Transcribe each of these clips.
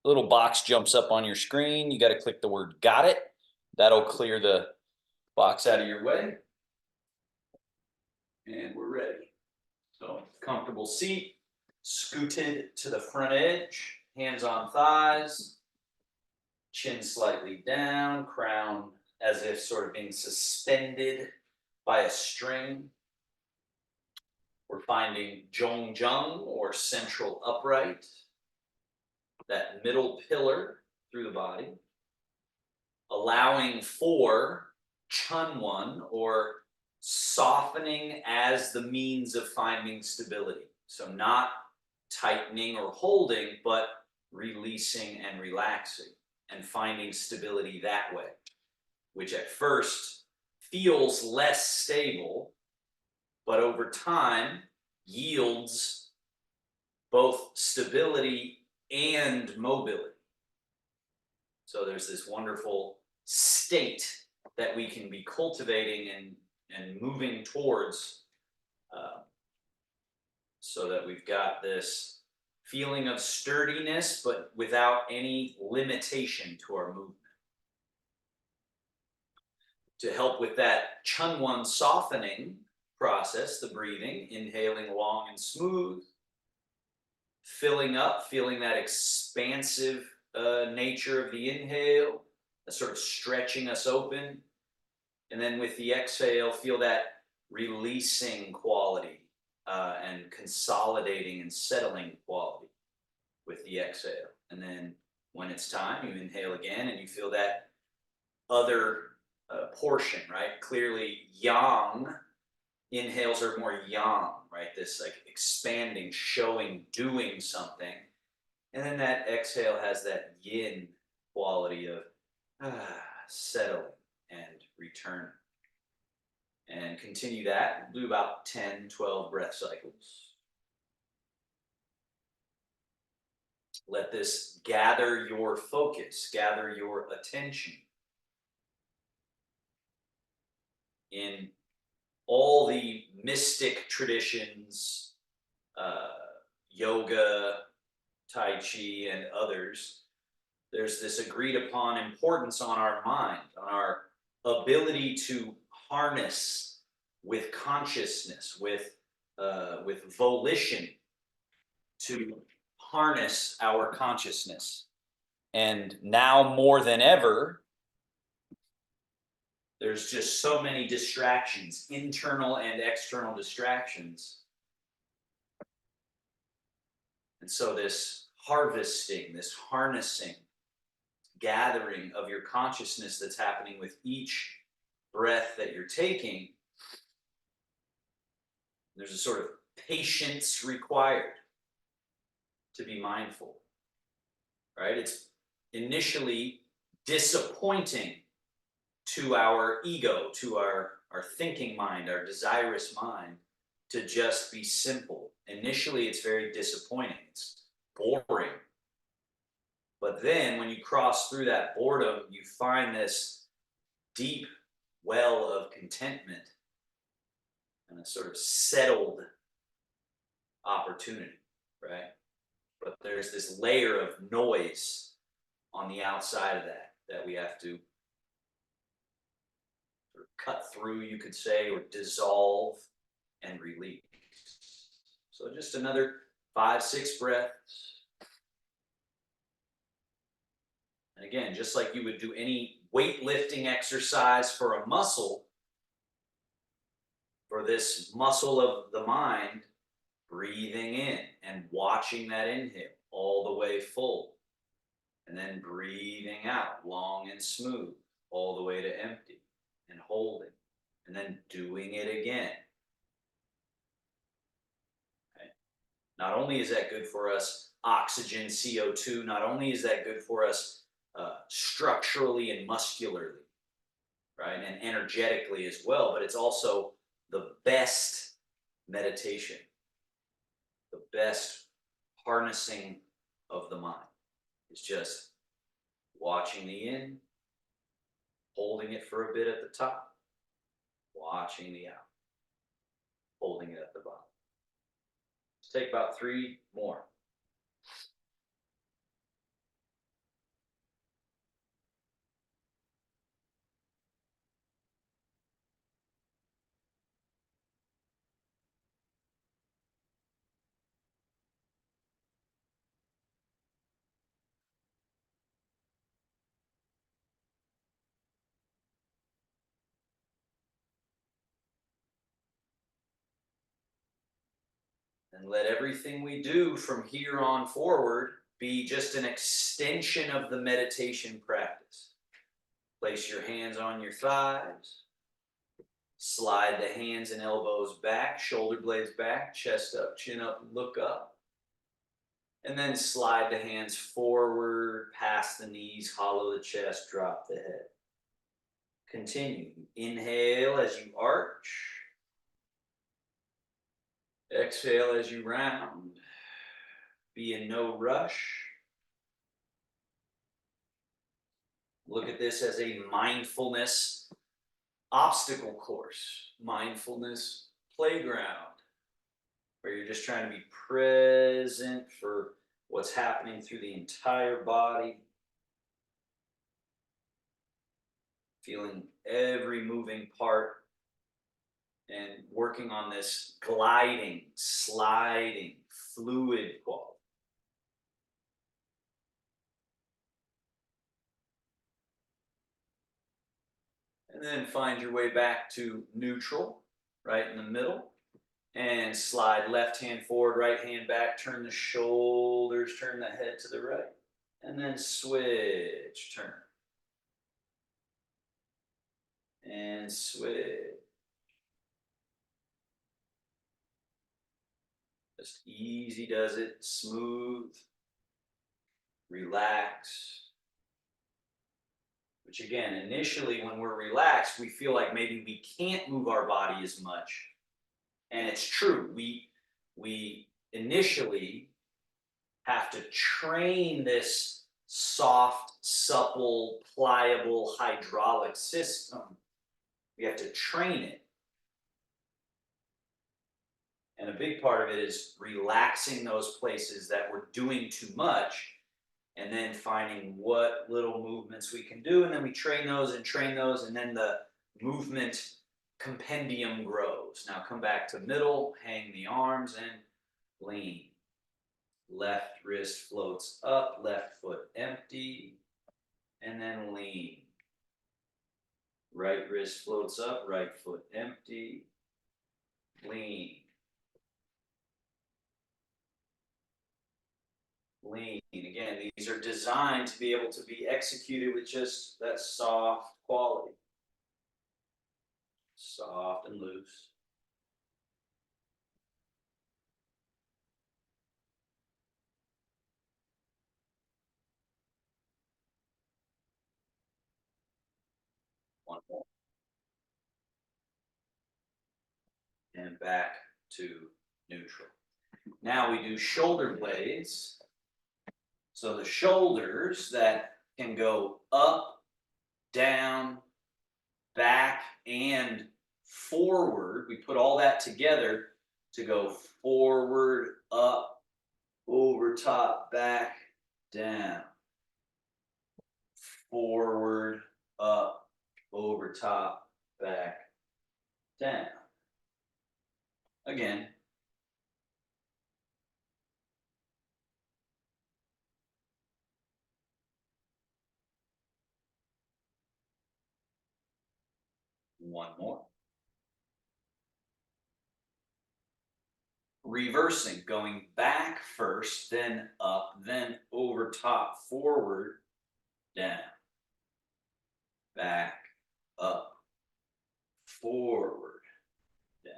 little box jumps up on your screen. You got to click the word "Got it." That'll clear the box out of your way, and we're ready. So, comfortable seat, scooted to the front edge, hands on thighs, chin slightly down, crown as if sort of being suspended by a string. We're finding Zhongjung, or central upright, that middle pillar through the body, allowing for Chunwon, or softening as the means of finding stability. So not tightening or holding, but releasing and relaxing and finding stability that way, which at first feels less stable, but over time yields both stability and mobility. So there's this wonderful state that we can be cultivating and moving towards, so that we've got this feeling of sturdiness, but without any limitation to our movement. To help with that Chunwon softening process, the breathing, inhaling long and smooth, filling up, feeling that expansive nature of the inhale, sort of stretching us open. And then with the exhale, feel that releasing quality and consolidating and settling quality with the exhale. And then when it's time, you inhale again and you feel that other portion, right? Clearly, yang inhales are more yang, right? This like expanding, showing, doing something. And then that exhale has that yin quality of settling and return. And continue that. Do about 10, 12 breath cycles. Let this gather your focus, gather your attention. In all the mystic traditions, yoga, Tai Chi, and others, there's this agreed upon importance on our mind, on our ability to harness with consciousness, with volition, to harness our consciousness. And now more than ever, there's just so many distractions, internal and external distractions. And so this harvesting, this harnessing, gathering of your consciousness that's happening with each breath that you're taking, there's a sort of patience required to be mindful, right? It's initially disappointing to our ego, to our thinking mind, our desirous mind, to just be simple. Initially, it's very disappointing. It's boring. But then when you cross through that boredom, you find this deep well of contentment and a sort of settled opportunity, right? But there's this layer of noise on the outside of that we have to sort of cut through, you could say, or dissolve and release. So just another 5, 6 breaths. And again, just like you would do any weightlifting exercise for a muscle, for this muscle of the mind, breathing in and watching that inhale all the way full. And then breathing out long and smooth all the way to empty, and holding. And then doing it again. Okay. Not only is that good for us, oxygen, CO2, not only is that good for us structurally and muscularly, right, and energetically as well, but it's also the best meditation, the best harnessing of the mind. It's just watching the in, holding it for a bit at the top, watching the out, holding it at the bottom. Let's take about 3 more. And let everything we do from here on forward be just an extension of the meditation practice. Place your hands on your thighs. Slide the hands and elbows back, shoulder blades back, chest up, chin up, look up. And then slide the hands forward, past the knees, hollow the chest, drop the head. Continue. Inhale as you arch. Exhale as you round. Be in no rush. Look at this as a mindfulness obstacle course, mindfulness playground, where you're just trying to be present for what's happening through the entire body, feeling every moving part, and working on this gliding, sliding, fluid quality. And then find your way back to neutral, right in the middle. And slide left hand forward, right hand back, turn the shoulders, turn the head to the right. And then switch, turn. And switch. Just easy does it, smooth, relax. Which again, initially when we're relaxed, we feel like maybe we can't move our body as much. And it's true, we initially have to train this soft, supple, pliable hydraulic system. We have to train it. And a big part of it is relaxing those places that we're doing too much, and then finding what little movements we can do. And then we train those, and then the movement compendium grows. Now come back to middle, hang the arms, and lean. Left wrist floats up, left foot empty, and then lean. Right wrist floats up, right foot empty, lean. Lean. Again, these are designed to be able to be executed with just that soft quality. Soft and loose. One more. And back to neutral. Now we do shoulder blades. So the shoulders that can go up, down, back, and forward. We put all that together to go forward, up, over top, back, down. Forward, up, over top, back, down. Again. One more. Reversing, going back first, then up, then over top, forward, down, back, up, forward, down.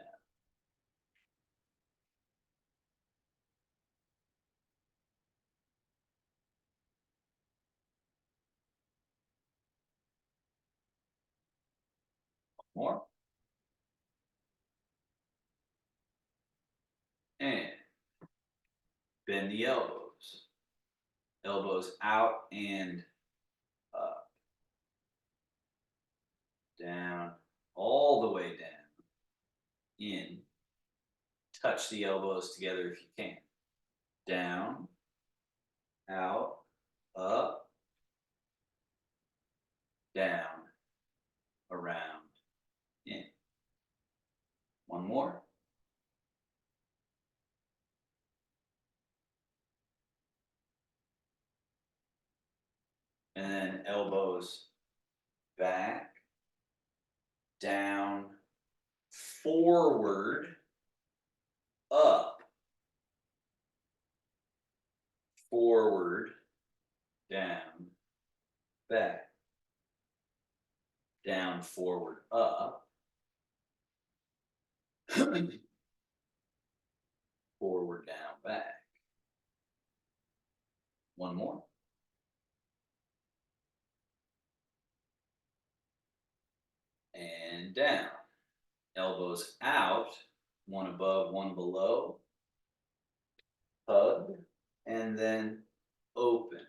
More. And bend the elbows. Elbows out and up. Down, all the way down. In. Touch the elbows together if you can. Down, out, up, down, around, in. One more. And then elbows back, down, forward, up, forward, down, back, down, forward, up, forward, down, back. One more. And down. Elbows out, one above, one below. Hug, and then open.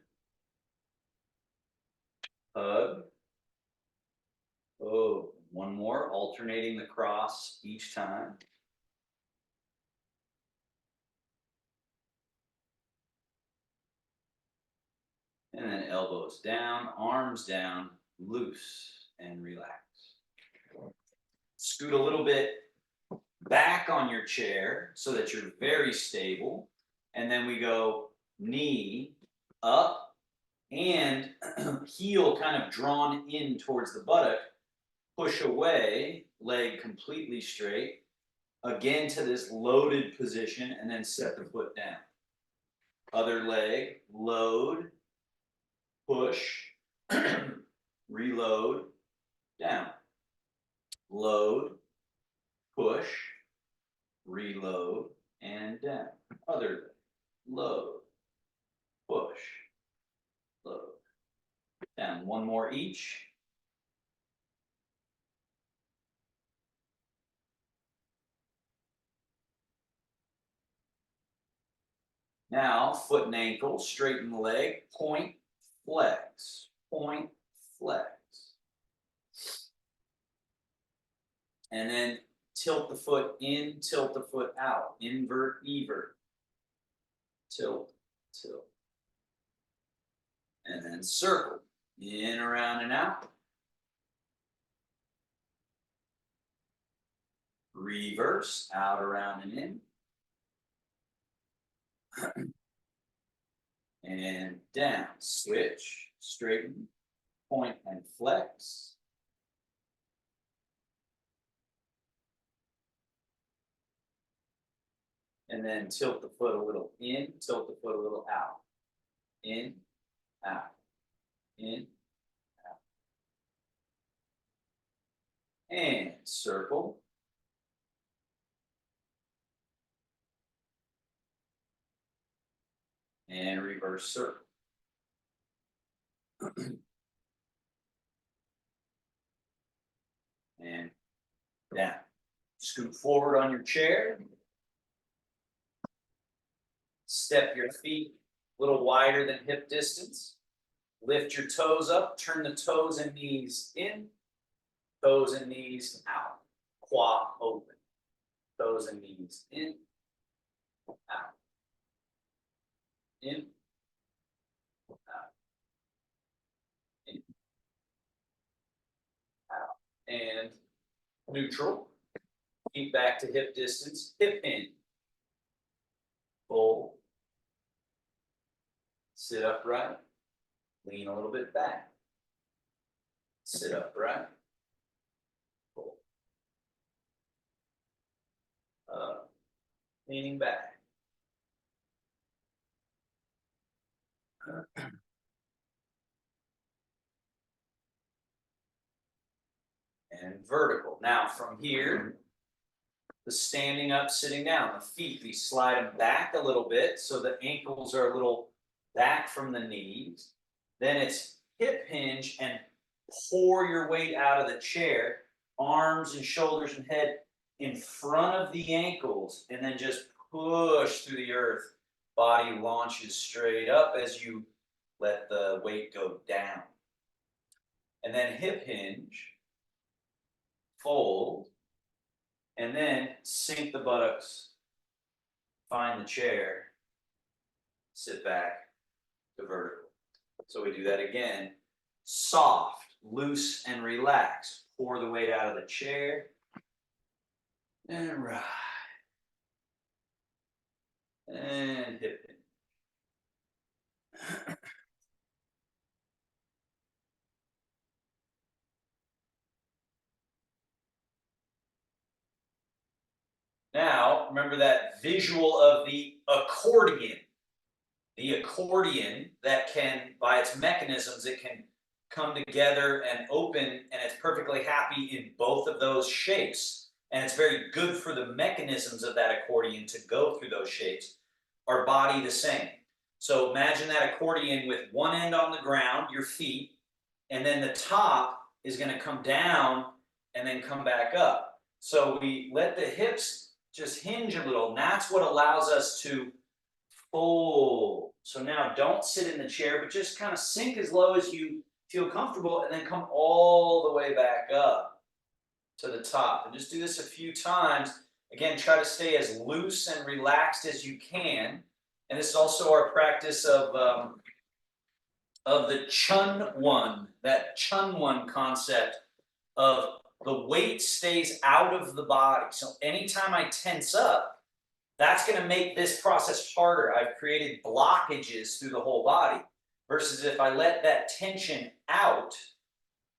Hug, open. One more, alternating the cross each time. And then elbows down, arms down, loose and relax. Scoot a little bit back on your chair so that you're very stable. And then we go knee up and heel kind of drawn in towards the buttock. Push away, leg completely straight. Again to this loaded position and then set the foot down. Other leg, load, push, reload, down. Load, push, reload, and down. Other leg, load, push, load, down. One more each. Now, foot and ankle, straighten the leg, point, flex, point, flex. And then tilt the foot in, tilt the foot out, invert, evert. Tilt, tilt. And then circle, in, around, and out. Reverse, out, around, and in. And down, switch, straighten, point, and flex. And then tilt the foot a little in, tilt the foot a little out. In, out, in, out. And circle. And reverse circle. And down. Scoot forward on your chair. Step your feet a little wider than hip distance. Lift your toes up, turn the toes and knees in, toes and knees out. Quad open. Toes and knees in, out. In, out. In, out. And neutral. Feet back to hip distance. Hip hinge. Fold. Sit upright. Lean a little bit back. Sit upright. Fold. Leaning back. And vertical. Now from here, the standing up, sitting down, the feet, we slide them back a little bit so the ankles are a little back from the knees. Then it's hip hinge and pour your weight out of the chair, arms and shoulders and head in front of the ankles, and then just push through the earth. Body launches straight up as you let the weight go down. And then hip hinge, fold, and then sink the buttocks, find the chair, sit back to vertical. So we do that again. Soft, loose, and relax. Pour the weight out of the chair. And right. And hip hinge. Now, remember that visual of the accordion. the accordion that can, by its mechanisms, it can come together and open, and it's perfectly happy in both of those shapes. And it's very good for the mechanisms of that accordion to go through those shapes. Our body the same. So imagine that accordion with one end on the ground, your feet, and then the top is going to come down and then come back up. So we let the hips just hinge a little, and that's what allows us to fold. So now don't sit in the chair, but just kind of sink as low as you feel comfortable, and then come all the way back up to the top. And just do this a few times. Again, try to stay as loose and relaxed as you can. And this is also our practice of the Chun One, that Chun One concept of the weight stays out of the body. So anytime I tense up, that's going to make this process harder. I've created blockages through the whole body. Versus if I let that tension out,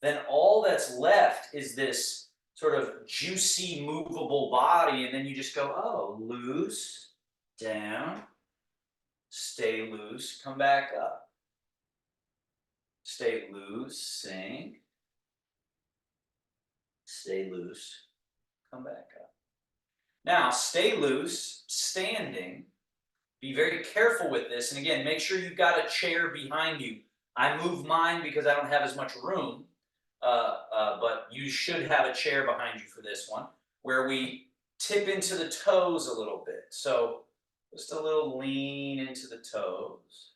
then all that's left is this sort of juicy, movable body. And then you just go, oh, loose, down, stay loose, come back up. Stay loose, sink. Stay loose, come back up. Now, stay loose, standing. Be very careful with this. And again, make sure you've got a chair behind you. I move mine because I don't have as much room, but you should have a chair behind you for this one, where we tip into the toes a little bit. So just a little lean into the toes.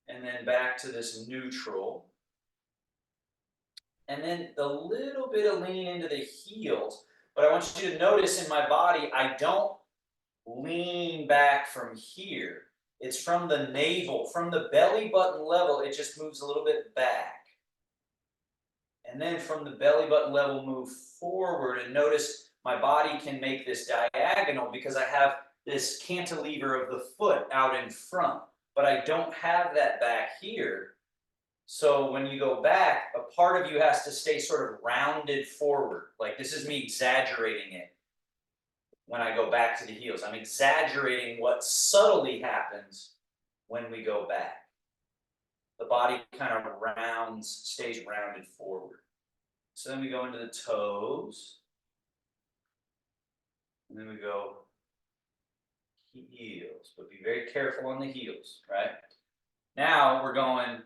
And then back to this neutral. And then a little bit of lean into the heels. But I want you to notice in my body, I don't lean back from here. It's from the navel, from the belly button level, it just moves a little bit back. And then from the belly button level, move forward. And notice my body can make this diagonal because I have this cantilever of the foot out in front. But I don't have that back here. So when you go back, a part of you has to stay sort of rounded forward. Like this is me exaggerating it when I go back to the heels. I'm exaggerating what subtly happens when we go back. The body kind of stays rounded forward. So then we go into the toes. And then we go heels. But be very careful on the heels, right? Now we're going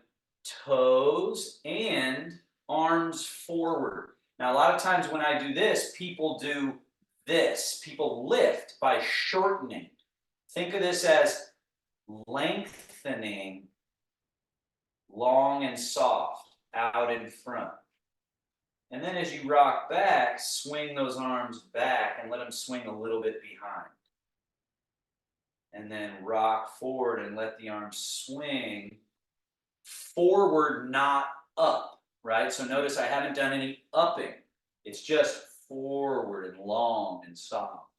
toes and arms forward. Now, a lot of times when I do this, people do this. People lift by shortening. Think of this as lengthening, long and soft, out in front. And then as you rock back, swing those arms back and let them swing a little bit behind. And then rock forward and let the arms swing forward, not up, right? So notice I haven't done any upping. It's just forward and long and soft.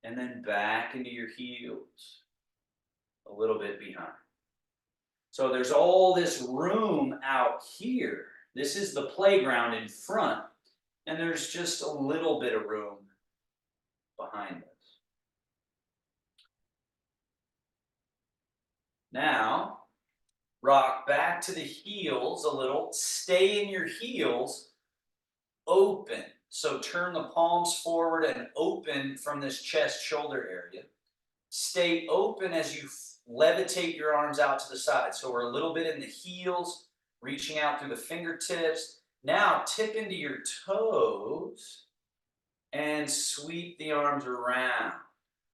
And then back into your heels, a little bit behind. So there's all this room out here. This is the playground in front, and there's just a little bit of room behind us. Now, rock back to the heels a little. Stay in your heels, open. So turn the palms forward and open from this chest-shoulder area. Stay open as you levitate your arms out to the side. So we're a little bit in the heels, reaching out through the fingertips. Now tip into your toes and sweep the arms around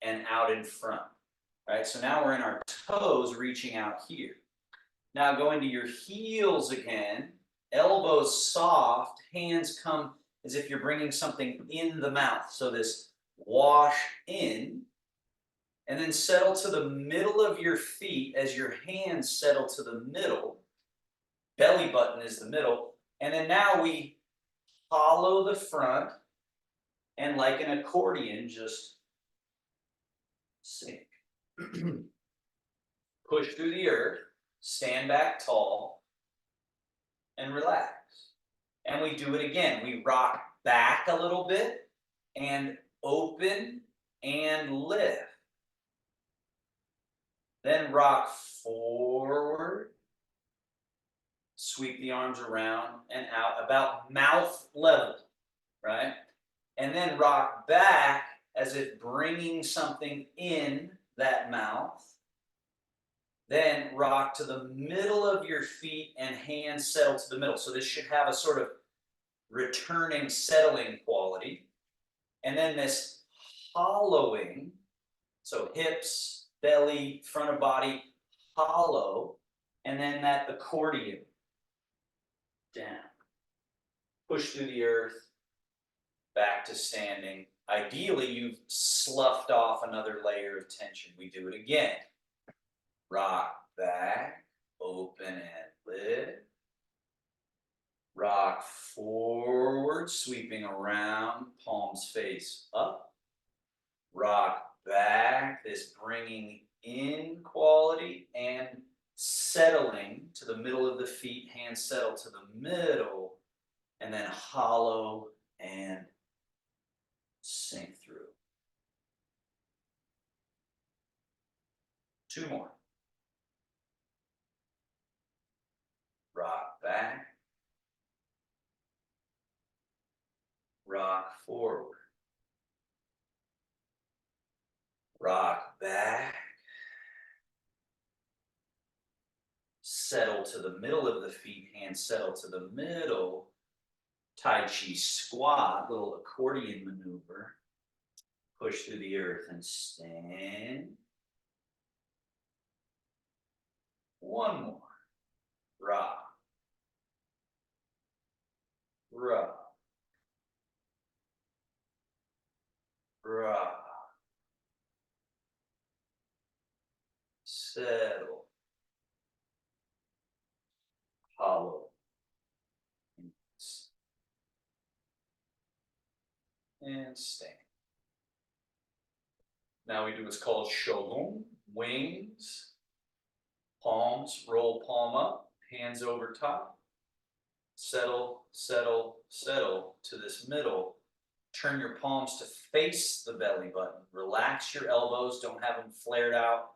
and out in front. Right? So now we're in our toes, reaching out here. Now go into your heels again, elbows soft, hands come as if you're bringing something in the mouth. So this wash in, and then settle to the middle of your feet as your hands settle to the middle. Belly button is the middle. And then now we hollow the front, and like an accordion, just sink. Push through the earth, stand back tall, and relax. And we do it again. We rock back a little bit, and open, and lift. Then rock forward. Sweep the arms around and out about mouth level, right? And then rock back as if bringing something in that mouth. Then rock to the middle of your feet and hands settle to the middle. So this should have a sort of returning, settling quality. And then this hollowing, so hips, belly, front of body, hollow, and then that accordion down. Push through the earth, back to standing. Ideally, you've sloughed off another layer of tension. We do it again. Rock back, open and lift. Rock forward, sweeping around, palms face up. Rock back, this bringing in quality and settling to the middle of the feet, hands settle to the middle, and then hollow and sink through. 2 more. Rock back. Rock forward. Rock back. Settle to the middle of the feet, hands settle to the middle. Tai Chi squat, little accordion maneuver. Push through the earth and stand. 1 more. Rock. Rock. Rock. Settle. Hollow. And stand. Now we do what's called shogun, wings. Palms, roll palm up, hands over top. Settle, settle, settle to this middle. Turn your palms to face the belly button. Relax your elbows, don't have them flared out.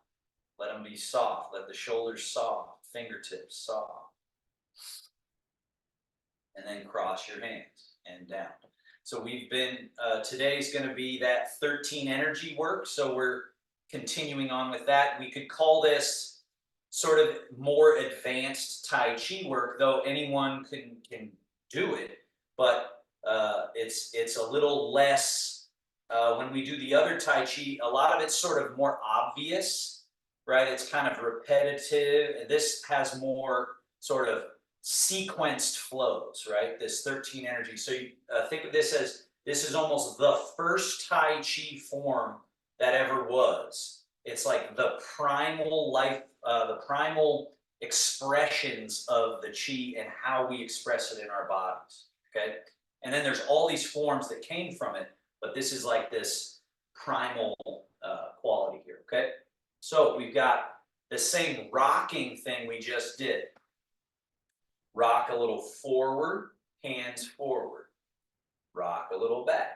Let them be soft. Let the shoulders soft, fingertips soft. And then cross your hands and down. So we've been, today's going to be that 13 energy work. So we're continuing on with that. We could call this sort of more advanced Tai Chi work, though anyone can do it. But it's a little less, when we do the other Tai Chi, a lot of it's sort of more obvious, right? It's kind of repetitive. This has more sort of sequenced flows, right? This 13 energy. So you think of this as this is almost the first Tai Chi form that ever was. It's like the primal life, the primal expressions of the chi and how we express it in our bodies. Okay, and then there's all these forms that came from it, but this is like this primal quality here. Okay, so we've got the same rocking thing we just did. Rock a little forward, hands forward. Rock a little back,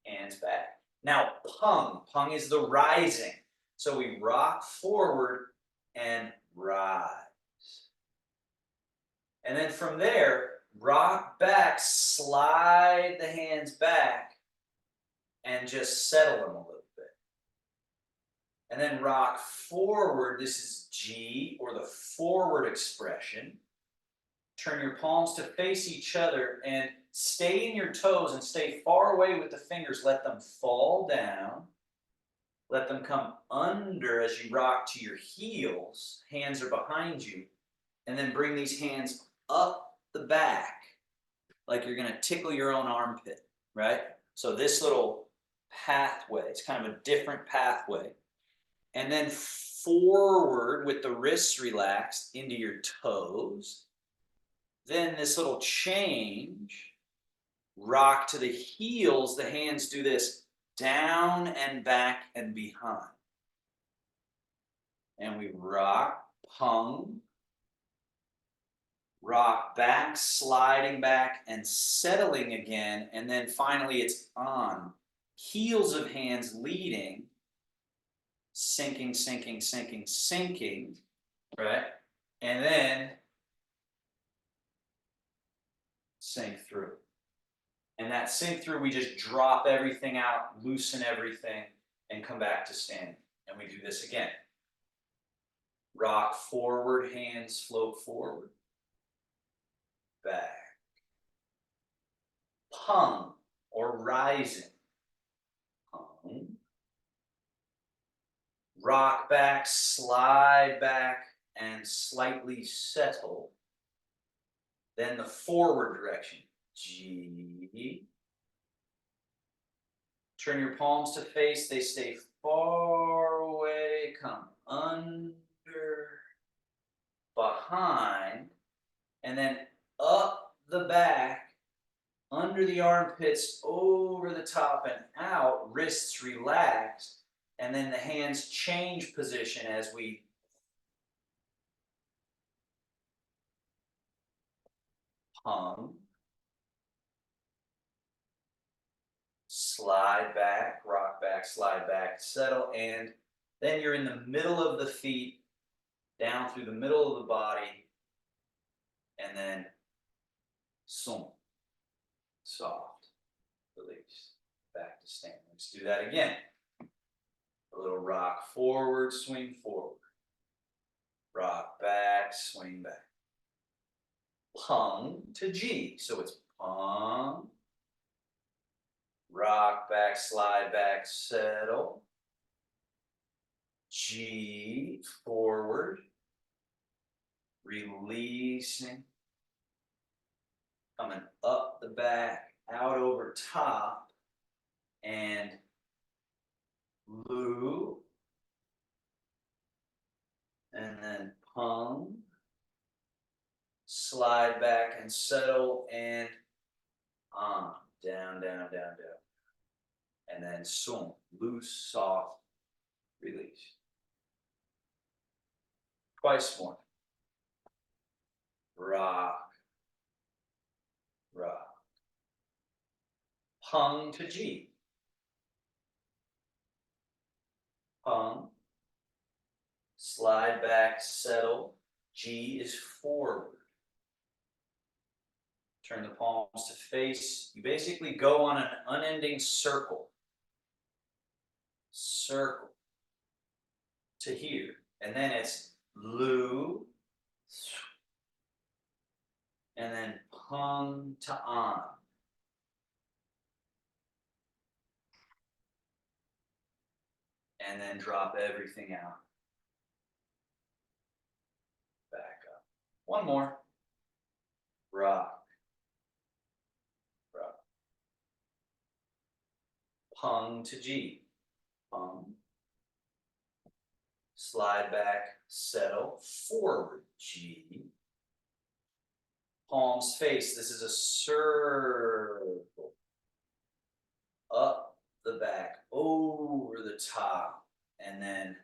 hands back. Now, pung. Pung is the rising. So we rock forward and rise. And then from there, rock back, slide the hands back, and just settle them a little bit. And then rock forward. This is G, or the forward expression. Turn your palms to face each other and stay in your toes and stay far away with the fingers. Let them fall down. Let them come under as you rock to your heels. Hands are behind you. And then bring these hands up the back like you're going to tickle your own armpit, right? So this little pathway, it's kind of a different pathway. And then forward with the wrists relaxed into your toes. Then this little change, rock to the heels, the hands do this down and back and behind. And we rock, pung, rock back, sliding back and settling again. And then finally it's on. Heels of hands leading, sinking, sinking, sinking, sinking, right? And then sink through. And that sink through, we just drop everything out, loosen everything, and come back to standing. And we do this again. Rock forward, hands float forward. Back. Pung or rising. Pung. Rock back, slide back, and slightly settle. Then the forward direction. G. Turn your palms to face. They stay far away. Come under, behind, and then up the back, under the armpits, over the top and out. Wrists relaxed. And then the hands change position as we pung. Slide back, rock back, slide back, settle, and then you're in the middle of the feet, down through the middle of the body, and then sum, soft, release, back to stand. Let's do that again. A little rock forward, swing forward. Rock back, swing back. Pung to G. So it's pung. Rock back, slide back, settle. G, forward. Releasing. Coming up the back, out over top. And Lu. And then pung. Slide back and settle and on. Down, down, down, down. And then sum. Loose, soft, release. Twice more. Rock. Rock. Pung to G. Pung. Slide back, settle. G is forward. Turn the palms to face. You basically go on an unending circle. Circle to here. And then it's Lu. And then pung to on. And then drop everything out. Back up. One more. Rock. Rock. Pung to G. Pung. Slide back, settle, forward, G. Palms face. This is a circle. Up the back, over the top, and then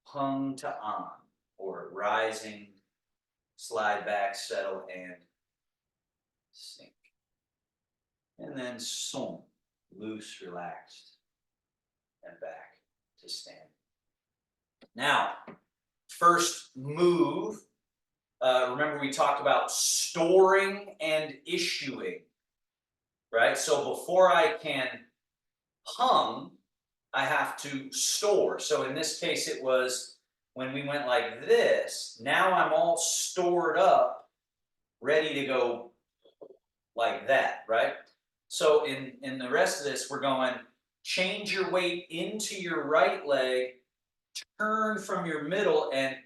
pung to on, or rising, slide back, settle, and sink. And then sum, loose, relaxed, and back to stand. Now, first move. Remember we talked about storing and issuing, right? So before I can pung, I have to store. So in this case, it was when we went like this. Now I'm all stored up, ready to go like that, right? So in the rest of this, we're going, change your weight into your right leg, turn from your middle, and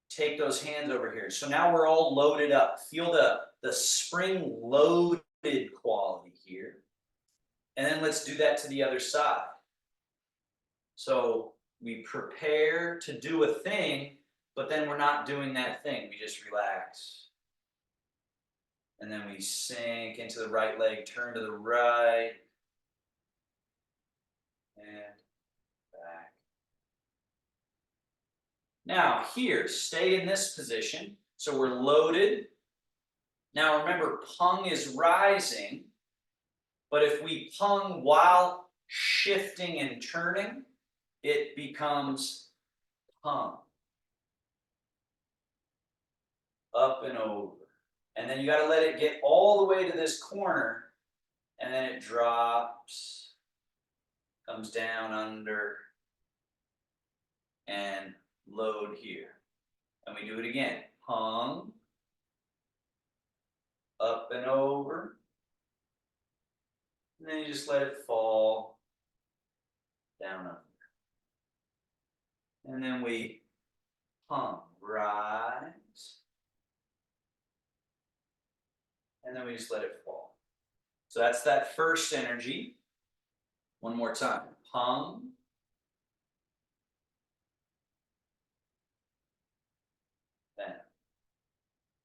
take those hands over here. So now we're all loaded up. Feel the spring loaded quality here. And then let's do that to the other side. So we prepare to do a thing, but then we're not doing that thing. We just relax. And then we sink into the right leg, turn to the right. And back. Now here, stay in this position. So we're loaded. Now remember, pung is rising. But if we pung while shifting and turning, it becomes pung. Up and over. And then you got to let it get all the way to this corner, and then it drops, comes down under, and load here. And we do it again. Pung, up and over, and then you just let it fall down under. And then we pung, rise, and then we just let it fall. So that's that first energy. One more time. Pung, down.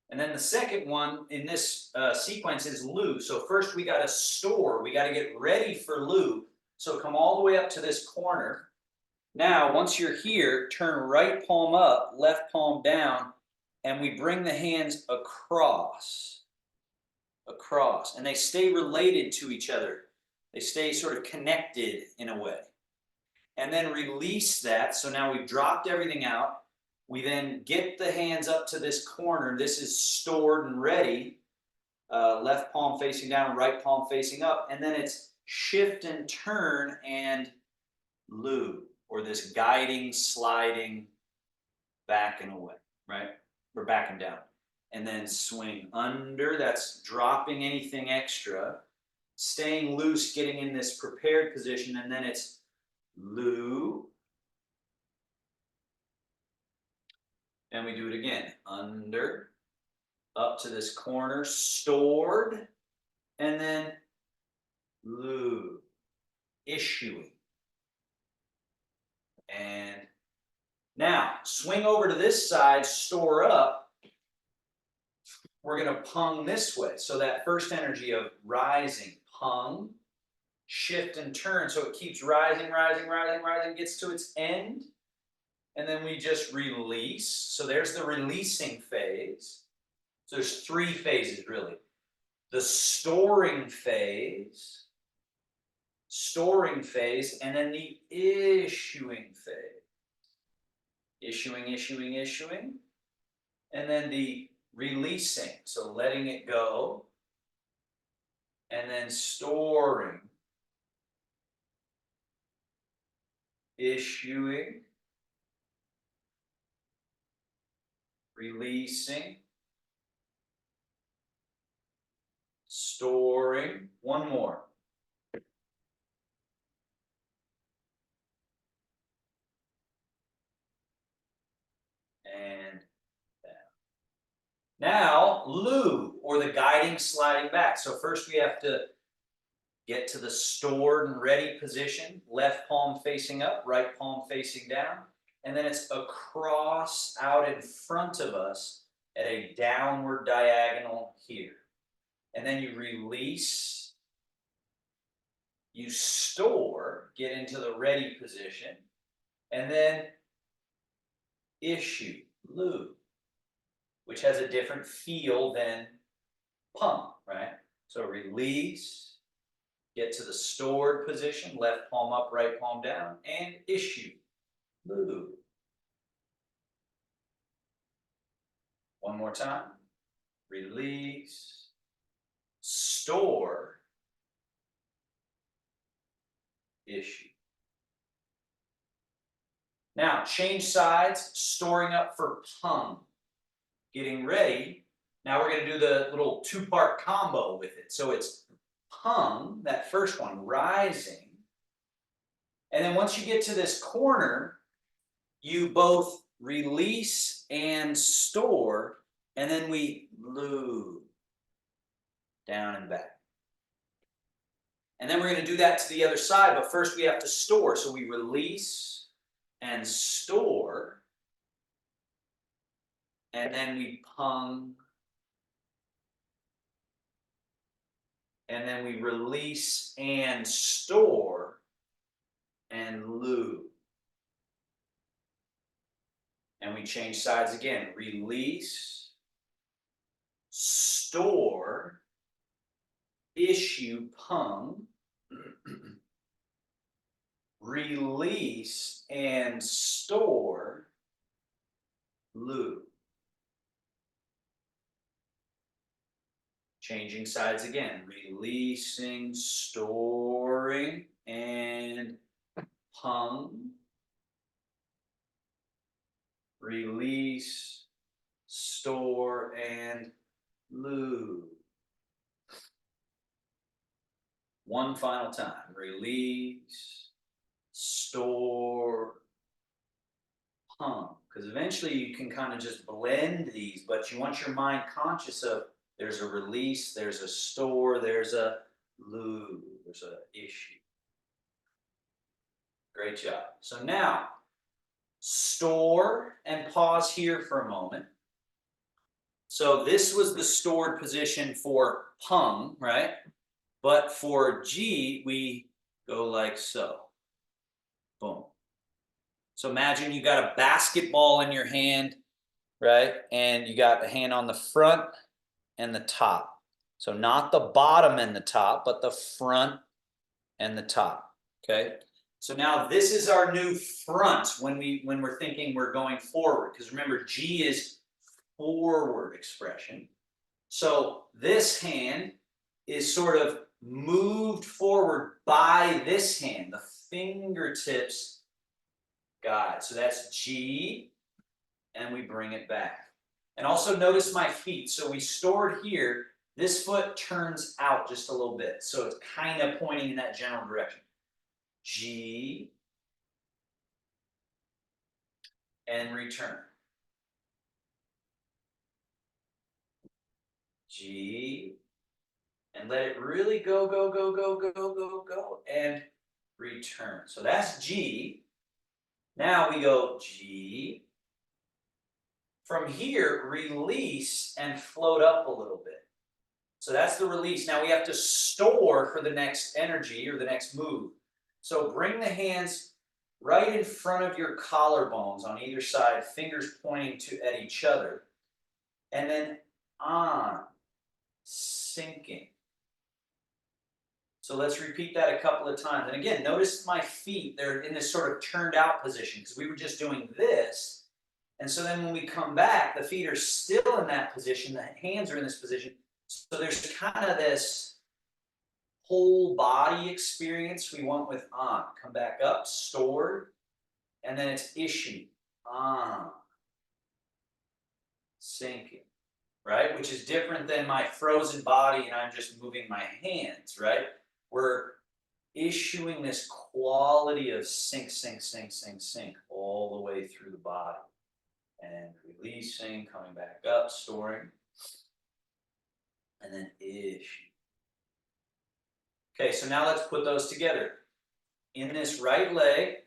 And then the second one in this sequence is Lu. So first we got to store. We got to get ready for Lu. So come all the way up to this corner. Now, once you're here, turn right palm up, left palm down, and we bring the hands across. Across. And they stay related to each other. They stay sort of connected in a way. And then release that. So now we've dropped everything out. We then get the hands up to this corner. This is stored and ready. Left palm facing down, right palm facing up. And then it's shift and turn and Lu, or this guiding, sliding back and away, right? Or back and down. And then swing under. That's dropping anything extra. Staying loose, getting in this prepared position. And then it's Lu. And we do it again. Under, up to this corner, stored, and then Lu, issuing. And now, swing over to this side, store up. We're going to pung this way. So that first energy of rising, pung, shift and turn. So it keeps rising, rising, rising, rising, gets to its end. And then we just release. So there's the releasing phase. So there's three phases, really. The storing phase, and then the issuing phase. Issuing, issuing, issuing. And then the releasing, so letting it go. And then storing. Issuing. Releasing. Storing. One more. And down. Now, Lu, or the guiding sliding back. So first we have to get to the stored and ready position. Left palm facing up, right palm facing down. And then it's across out in front of us at a downward diagonal here. And then you release, you store, get into the ready position, and then issue, Lu, which has a different feel than pump, right? So release, get to the stored position, left palm up, right palm down, and issue, Lu. One more time. Release, store, issue. Now, change sides, storing up for pung. Getting ready. Now we're going to do the little two-part combo with it. So it's pung, that first one, rising. And then once you get to this corner, you both release and store, and then we Lu, down and back. And then we're going to do that to the other side, but first we have to store. So we release and store, and then we pung, and then we release and store, and Lu. And we change sides again. Release, store, issue, pung, release and store, lu. Changing sides again, releasing, storing, and pung, release, store, and lu. One final time, release, store, pung. Because eventually you can kind of just blend these, but you want your mind conscious of there's a release, there's a store, there's a lu, there's a issue. Great job. So now, store and pause here for a moment. So this was the stored position for pung, right? But for G, we go like so. Boom. So imagine you got a basketball in your hand, right? And you got a hand on the front and the top. So not the bottom and the top, but the front and the top, okay? So now this is our new front when we're thinking we're going forward, because remember G is forward expression. So this hand is sort of moved forward by this hand, the fingertips guide. So that's G, and we bring it back. And also notice my feet. So we stored here, this foot turns out just a little bit. So it's kind of pointing in that general direction. G, and return. G, and let it really go, go, go, go, go, go, go, and return. So that's G. Now we go G. From here, release and float up a little bit. So that's the release. Now we have to store for the next energy or the next move. So bring the hands right in front of your collarbones on either side, fingers pointing at each other. And then on, sinking. So let's repeat that a couple of times. And again, notice my feet, they're in this sort of turned out position because we were just doing this. And so then when we come back, the feet are still in that position, the hands are in this position. So there's kind of this whole body experience we want with on. Come back up, stored, and then it's issue, on, sinking, right? Which is different than my frozen body and I'm just moving my hands, right? We're issuing this quality of sink, sink, sink, sink, sink all the way through the body. And releasing, coming back up, storing, and then issue. Okay, so now let's put those together. In this right leg,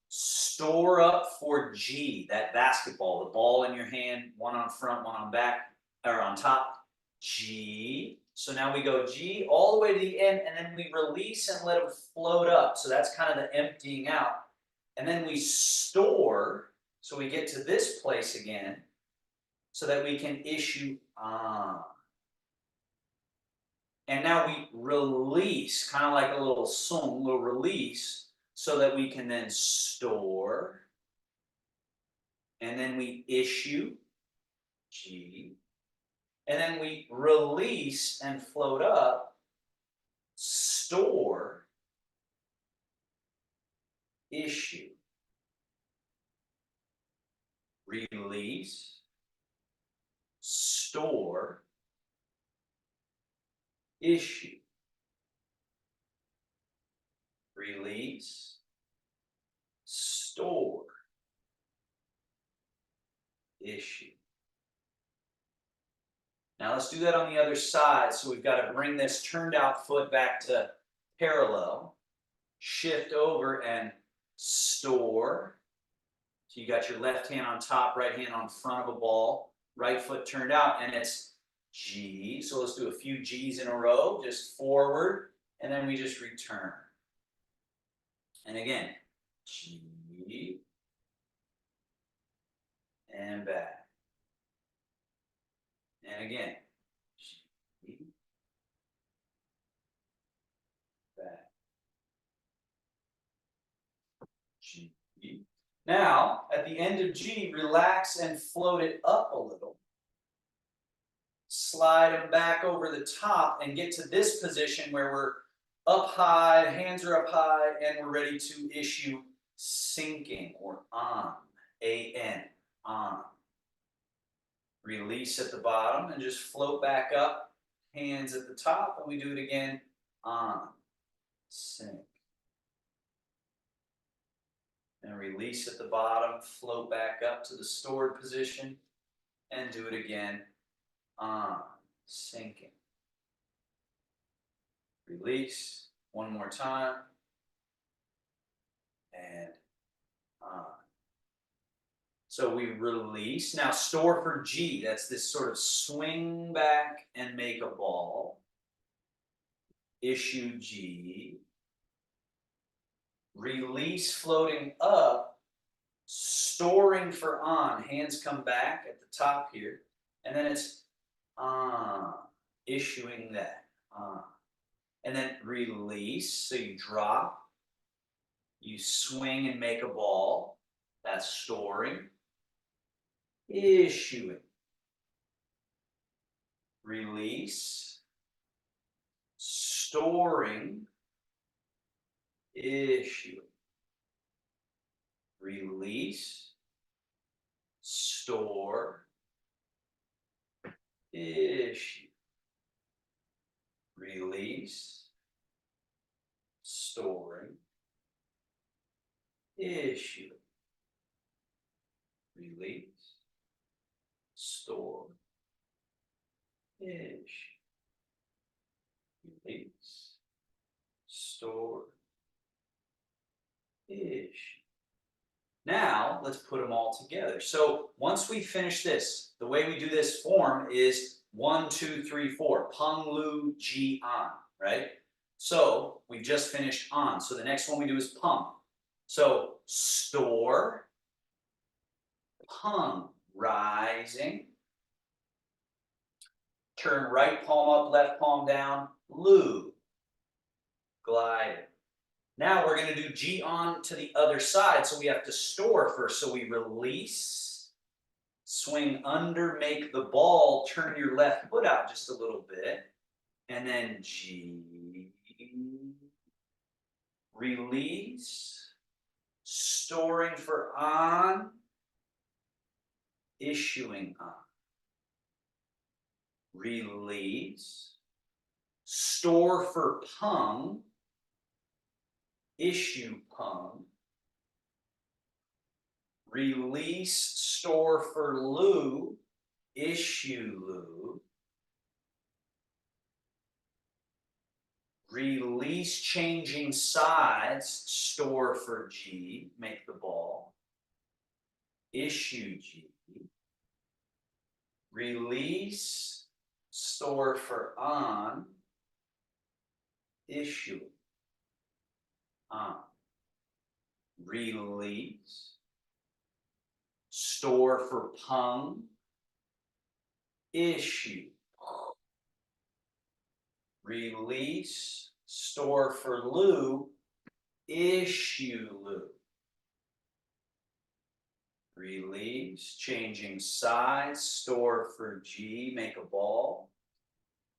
store up for G, that basketball, the ball in your hand, one on front, one on back, or on top, G. So now we go G all the way to the end, and then we release and let them float up. So that's kind of the emptying out. And then we store, so we get to this place again, so that we can issue on. And now we release, kind of like a little song, little release, so that we can then store. And then we issue, G. And then we release and float up, store, issue. Release, store, issue. Release, store, issue. Now let's do that on the other side. So we've got to bring this turned out foot back to parallel, shift over and store. So you got your left hand on top, right hand on front of a ball, right foot turned out, and it's G. So let's do a few G's in a row, just forward, and then we just return. And again, G, and back. And again, G, Now, at the end of G, relax and float it up a little. Slide them back over the top and get to this position where we're up high, hands are up high, and we're ready to issue sinking or on, A-N, on. Release at the bottom and just float back up, hands at the top, and we do it again, on, sink. And release at the bottom, float back up to the stored position, and do it again, on, sinking. Release, one more time, and on. So we release. Now store for G, that's this sort of swing back and make a ball. Issue G. Release floating up, storing for on. Hands come back at the top here. And then it's on, issuing that, on. And then release, so you drop. You swing and make a ball. That's storing. Issuing. Release. Storing. Issuing. Release. Store. Issue. Release. Storing. Issue. Release. Store. Issue. Release. Store. Issue. Now, let's put them all together. So once we finish this, the way we do this form is 1, 2, 3, 4. Pung, lu, G, on, right? So we just finished on. So the next one we do is pung. So store, pung, rising. Turn right palm up, left palm down, lu, gliding. Now we're going to do G on to the other side, so we have to store first. So we release, swing under, make the ball, turn your left foot out just a little bit, and then G, release, storing for on, issuing on. Release, store for pung, issue pung. Release, store for lu, issue lu. Release, changing sides, store for G, make the ball. Issue G. Release, store for on, issue on. Release, store for pung, issue. Release, store for lu, issue lu. Release, changing sides, store for G, make a ball,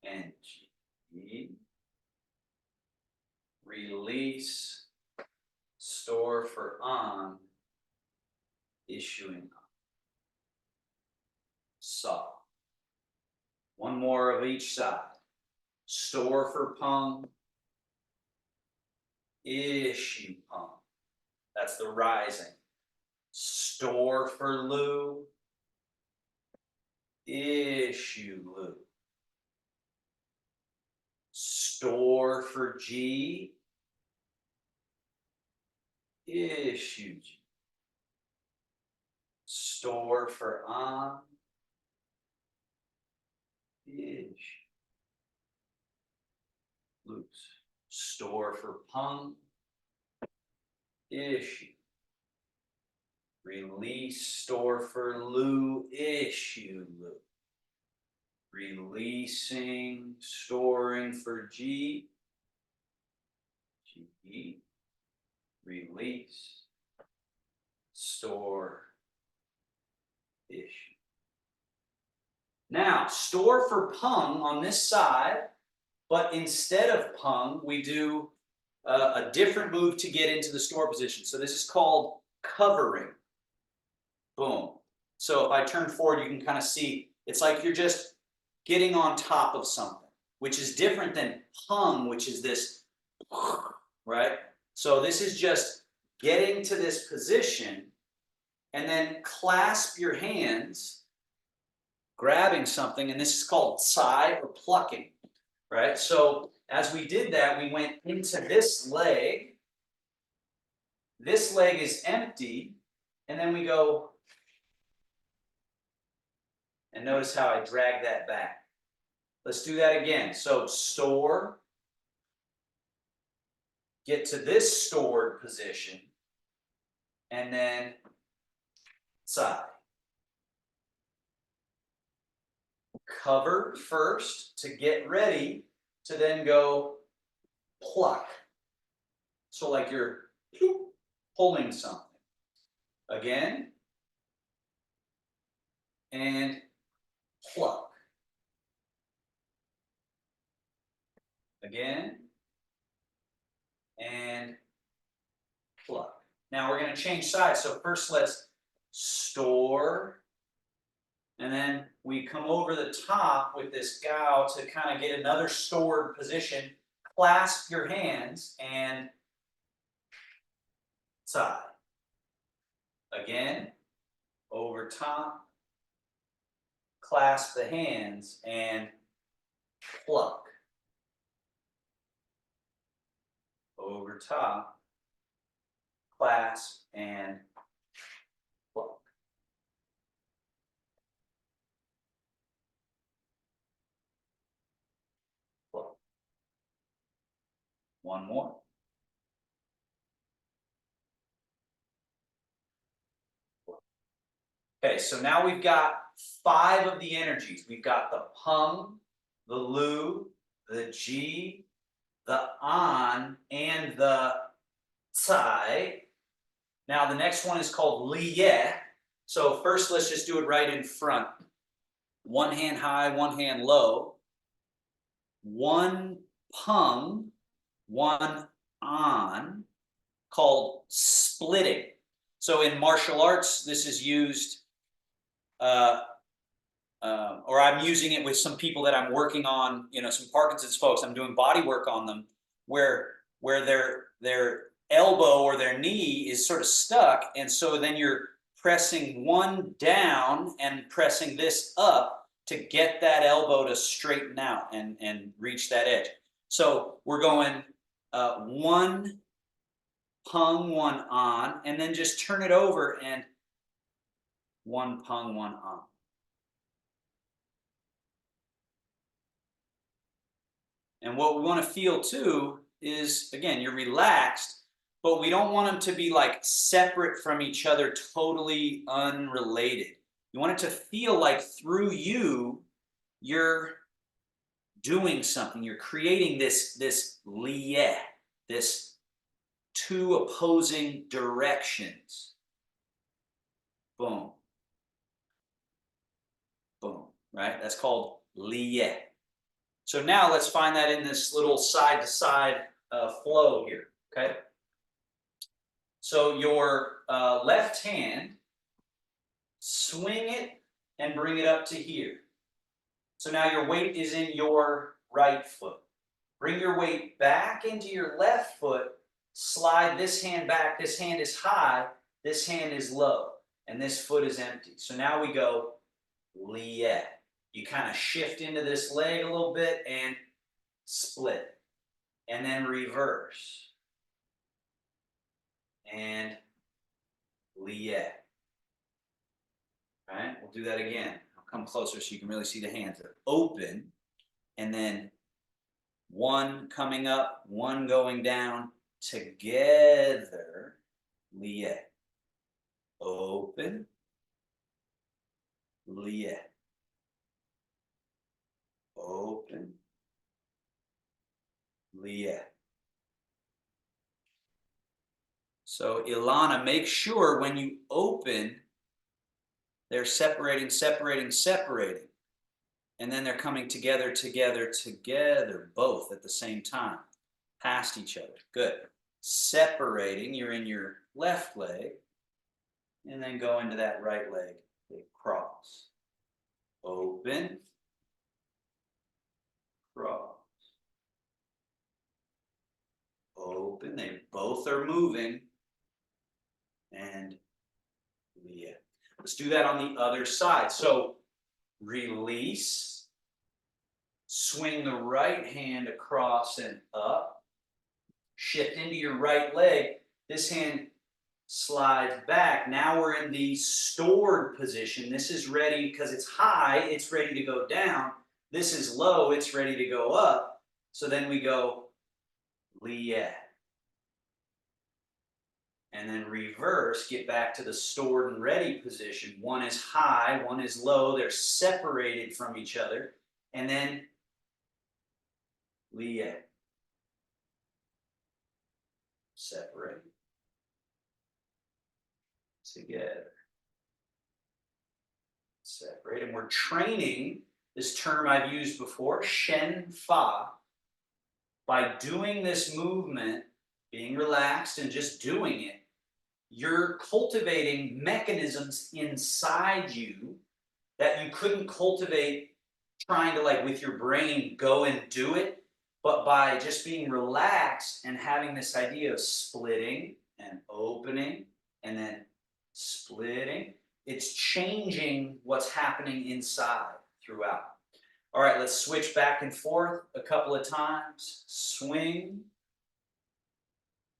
and G. Release, store for on, issuing on. Saw. One more of each side. Store for pung, issue pung. That's the rising. Store for lu, issue lu. Store for G, issue G. Store for on, issue. Loose. Store for pung, issue. Release, store for lu, issue lu. Releasing, storing for G, G. Release, store ish. Now, store for pung on this side, but instead of pung, we do a different move to get into the store position. So this is called covering. Boom. So if I turn forward, you can kind of see, it's like you're just getting on top of something, which is different than pung, which is this, right? So this is just getting to this position and then clasp your hands, grabbing something, and this is called tsai or plucking, right? So as we did that, we went into this leg. This leg is empty, and then we go, and notice how I drag that back. Let's do that again. So store, get to this stored position, and then side. Cover first to get ready to then go pluck. So like you're pulling something. Again, and pluck. Again, and pluck. Now we're going to change sides. So first let's store, and then we come over the top with this gao to kind of get another stored position. Clasp your hands and side. Again, over top, clasp the hands and pluck. Over top, clasp and pluck. Pluck. One more. Okay, so now we've got 5 of the energies. We've got the pung, the lu, the ji, the an, and the tsai. Now the next one is called liye. So first let's just do it right in front. One hand high, one hand low. One pung, one an, called splitting. So in martial arts, this is used, or I'm using it with some people that I'm working on, some Parkinson's folks. I'm doing body work on them where their elbow or their knee is sort of stuck, and so then you're pressing one down and pressing this up to get that elbow to straighten out and reach that edge. So we're going one pung, one an, and then just turn it over and one pung, one an. And what we want to feel too is, again, you're relaxed, but we don't want them to be like separate from each other, totally unrelated. You want it to feel like through you, you're doing something. You're creating this liye, this 2 opposing directions. Boom. Boom. Right? That's called liye. So now let's find that in this little side-to-side flow here, okay? So your left hand, swing it and bring it up to here. So now your weight is in your right foot. Bring your weight back into your left foot, slide this hand back, this hand is high, this hand is low, and this foot is empty. So now we go liye. You kind of shift into this leg a little bit and split. And then reverse. And liye. All right, we'll do that again. I'll come closer so you can really see the hands. They're open, and then one coming up, one going down, together, liye. Open, liye. Open, liye. So Ilana, make sure when you open, they're separating, separating, separating. And then they're coming together, together, together, both at the same time, past each other. Good. Separating, you're in your left leg, and then go into that right leg. They cross. Open, cross. Open, they both are moving. And yeah. Let's do that on the other side. So release, swing the right hand across and up, shift into your right leg. This hand slides back. Now we're in the stored position. This is ready because it's high, it's ready to go down. This is low, it's ready to go up. So then we go lié. And then reverse, get back to the stored and ready position. One is high, one is low. They're separated from each other. And then lié. Separate. Together. Separate. And we're training this term I've used before, shen fa. By doing this movement, being relaxed and just doing it, you're cultivating mechanisms inside you that you couldn't cultivate trying to, like, with your brain go and do it, but by just being relaxed and having this idea of splitting and opening and then splitting, it's changing what's happening inside throughout. All right, let's switch back and forth a couple of times. Swing,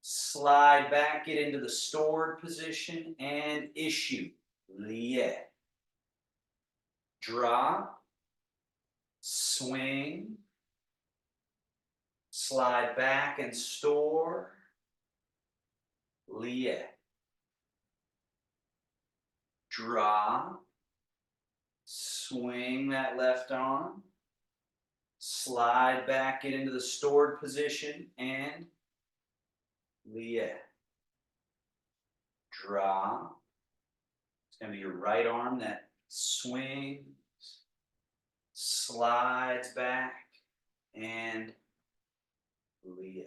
slide back, get into the stored position, and issue. Lié. Drop, swing, slide back and store. Lié. Drop, swing that left arm, slide back, get into the stored position, and lié. Drop. It's going to be your right arm that swings, slides back, and lié.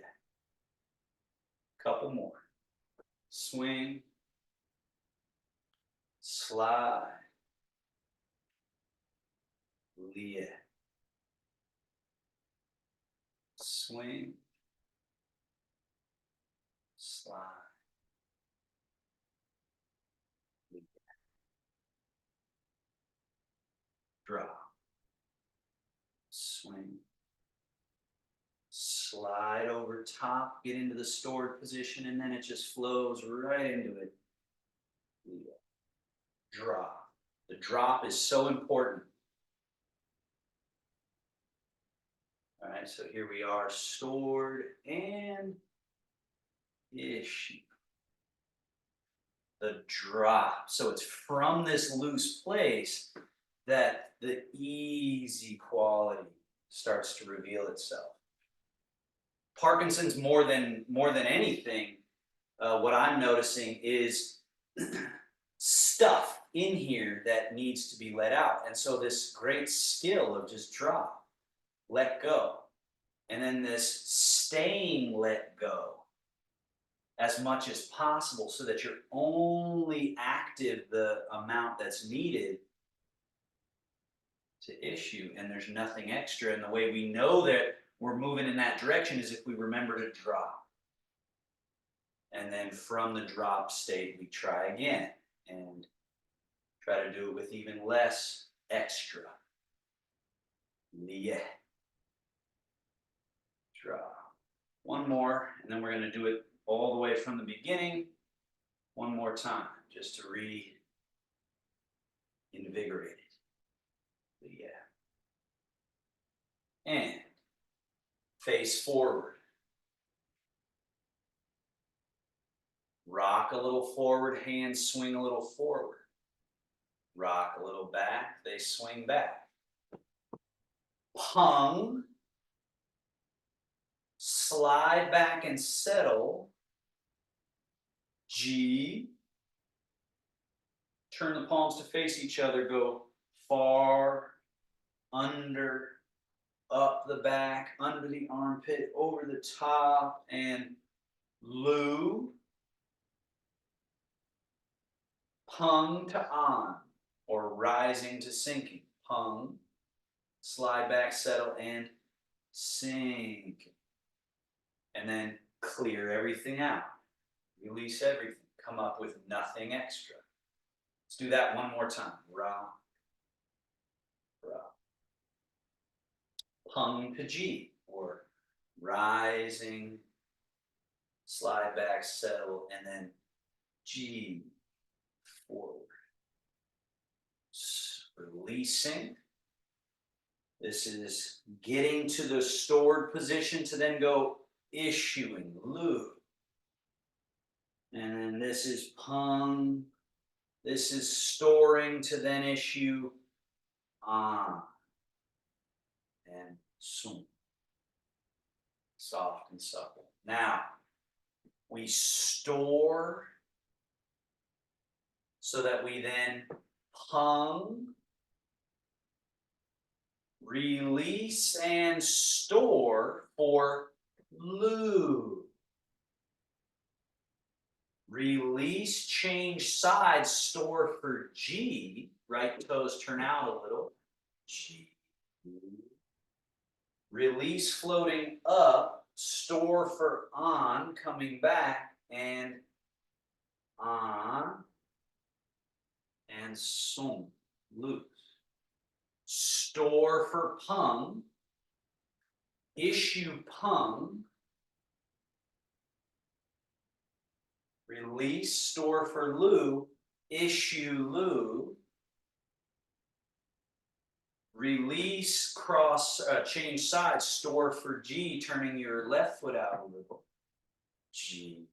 Couple more. Swing, slide, lié. Swing, slide, lié. Drop, swing, slide over top, get into the stored position, and then it just flows right into it. Lié. Drop. The drop is so important. All right, so here we are, stored and issue. The drop. So it's from this loose place that the easy quality starts to reveal itself. Parkinson's, more than anything, what I'm noticing is stuff in here that needs to be let out. And so this great skill of just drop, let go, and then this staying let go as much as possible so that you're only active the amount that's needed to issue, and there's nothing extra. And the way we know that we're moving in that direction is if we remember to drop. And then from the drop state, we try again and try to do it with even less extra. Lié. Drop. One more, and then we're going to do it all the way from the beginning one more time, just to reinvigorate it. Yeah. And face forward. Rock a little forward, hands swing a little forward. Rock a little back, they swing back. Pung. Slide back and settle. G. Turn the palms to face each other, go far, under, up the back, under the armpit, over the top, and Lu. Pung to on, or rising to sinking. Pung, slide back, settle, and sink. And then clear everything out. Release everything. Come up with nothing extra. Let's do that one more time. Ra, ra. Pung to G, or rising, slide back, settle, and then G, forward. Releasing. This is getting to the stored position to then go issuing, Lu. And then this is Pung. This is storing to then issue, On. And Sum. Soft and supple. Now, we store so that we then Pung, release and store for Lu. Release, change sides, store for G. Right toes turn out a little. G. Release, floating up, store for on, coming back, and on, and Sum, loose. Store for Pung, issue Pung, release, store for Lu, issue Lu, release, cross, change sides, store for G, turning your left foot out a little. G.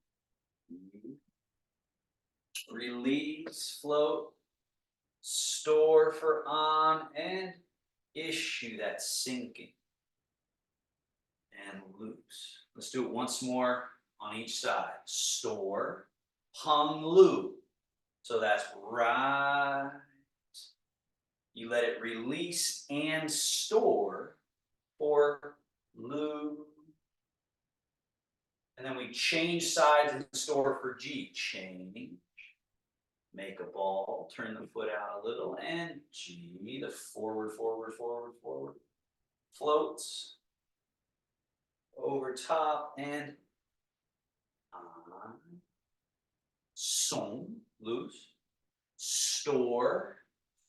Release, float, store for on, and issue, that sinking. And loose. Let's do it once more on each side. Store, Pung, Lu. So that's right. You let it release and store for Lu. And then we change sides and store for G. Change. Make a ball. Turn the foot out a little. And G. The forward, forward, forward, forward. Floats. Over top and on. Sum. Loose. Store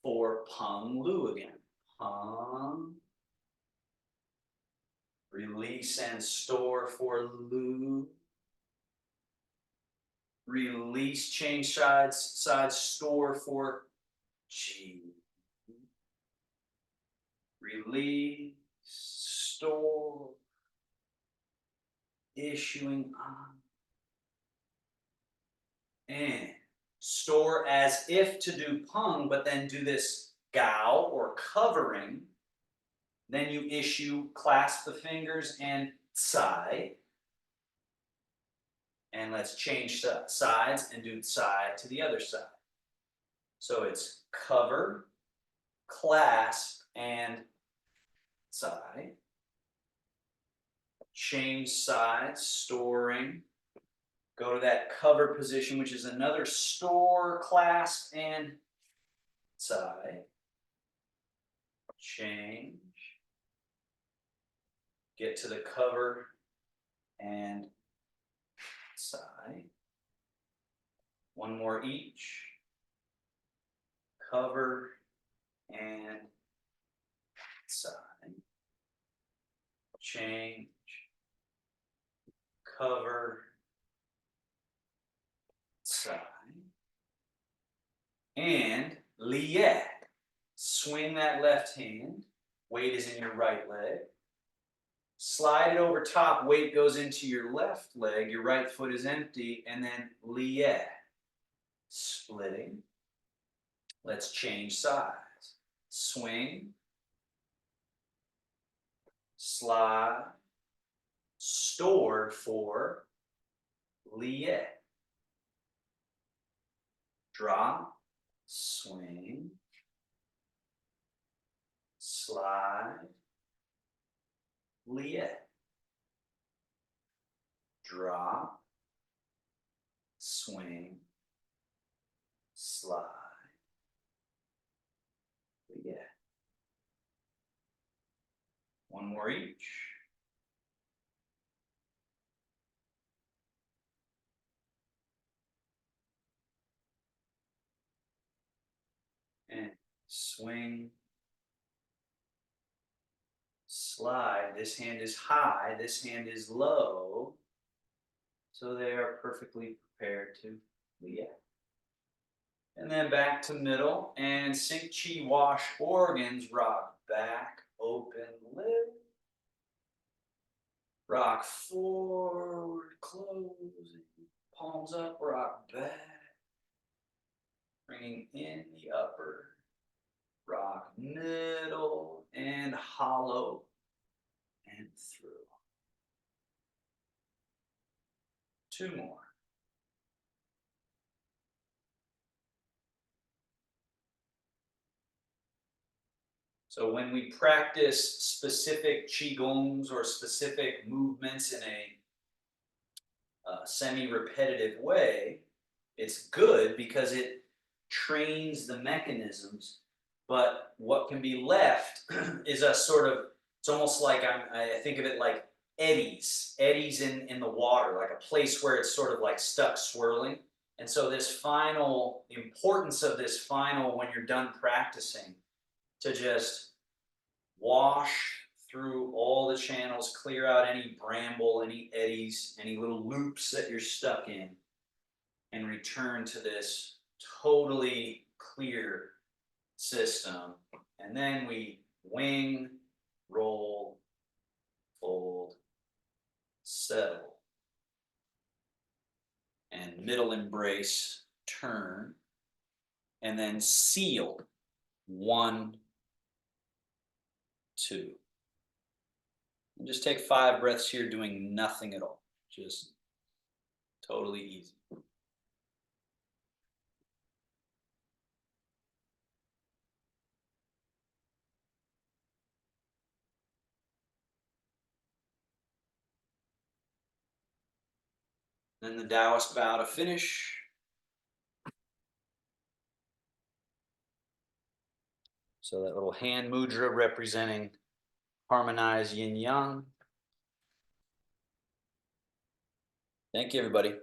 for Pung, Lu again. Pung. Release and store for Lu. Release, change sides, store for G. Release, store, issuing on. And store as if to do Pung, but then do this Gao or covering. Then you issue, clasp the fingers, and Tsai. And let's change sides and do side to the other side. So it's cover, clasp, and Tsai. Change sides, storing. Go to that cover position, which is another store, clasp, and Tsai. Change. Get to the cover and Tsai. One more each. Cover and Tsai. Change. Cover. Tsai. And liet. Swing that left hand. Weight is in your right leg. Slide it over top. Weight goes into your left leg. Your right foot is empty. And then liet. Splitting. Let's change sides. Swing. Slide. Store for liet. drop, swing, slide, lie, drop, swing, slide, lie. One more each. And swing, slide. This hand is high, this hand is low. So they are perfectly prepared to lie. And then back to middle and sink chi wash organs, rock back, open, lift. Rock forward, closing, palms up, rock back. Bringing in the upper, rock middle and hollow and through. Two more. So when we practice specific qigongs or specific movements in a semi-repetitive way, it's good because it trains the mechanisms. But what can be left is a sort of, it's almost like I think of it like eddies in the water, like a place where it's sort of like stuck swirling. And so this final, the importance of this final, when you're done practicing, to just wash through all the channels, clear out any bramble, any eddies, any little loops that you're stuck in, and return to this totally clear system. And then we wing, roll, fold, settle, and middle embrace, turn, and then seal. 1, 2. And just take 5 breaths here doing nothing at all. Just totally easy. Then the Taoist bow to finish. So that little hand mudra representing harmonized yin yang. Thank you, everybody.